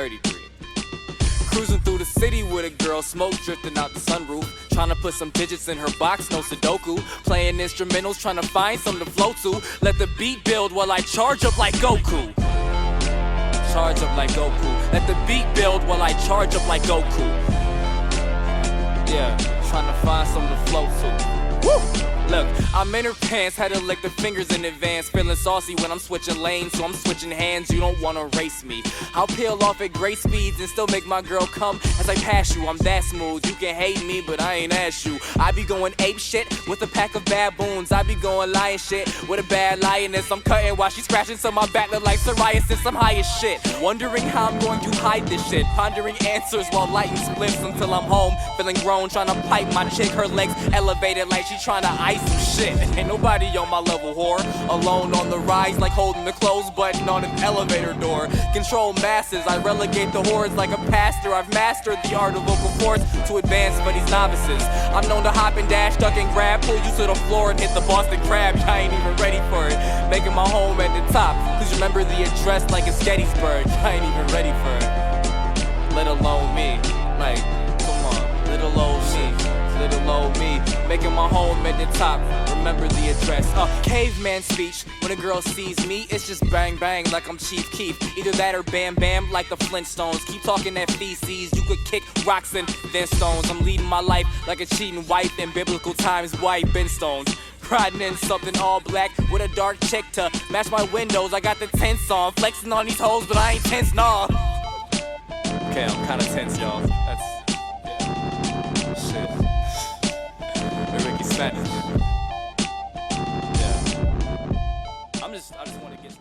33. Cruising through the city with a girl, smoke drifting out the sunroof. Trying to put some digits in her box, no Sudoku. Playing instrumentals, trying to find something to flow to. Let the beat build while I charge up like Goku. Charge up like Goku. Let the beat build while I charge up like Goku. Yeah, trying to find something to flow to. Woo! Look, I'm in her pants, had to lick the fingers in advance. Feeling saucy when I'm switching lanes, so I'm switching hands. You don't wanna race me. I'll peel off at great speeds and still make my girl come as I pass you. I'm that smooth, you can hate me, but I ain't ask you. I be going ape shit with a pack of baboons. I be going lion shit with a bad lioness. I'm cutting while she's scratching, so my back look like psoriasis. I'm high as shit, wondering how I'm going to hide this shit. Pondering answers while lighting spliffs until I'm home. Feeling grown, trying to pipe my chick. Her legs elevated like she trying to ice some shit. Ain't nobody on my level, whore. Alone on the rise like holding the close button on an elevator door. Control masses, I relegate the hordes like a pastor. I've mastered the art of vocal cords to advance for these novices. I'm known to hop and dash, duck and grab, pull you to the floor and hit the Boston Crab. I ain't even ready for it. Making my home at the top. Please remember the address like it's Gettysburg. I ain't even ready for it. Let alone me. Like, come on, little old me. Little old me, making my home at the top. Remember the address. Caveman speech. When a girl sees me, it's just bang bang like I'm Chief Keef. Either that or bam bam like the Flintstones. Keep talking that feces. You could kick rocks and then stones. I'm leading my life like a cheating wife in biblical times. White Ben Stones. Riding in something all black with a dark chick to match my windows. I got the tents on, flexing on these hoes, but I ain't tense, nah. Okay, I'm kinda tense, y'all. That's shit. Ricky Spanish. Yeah. I just want to get to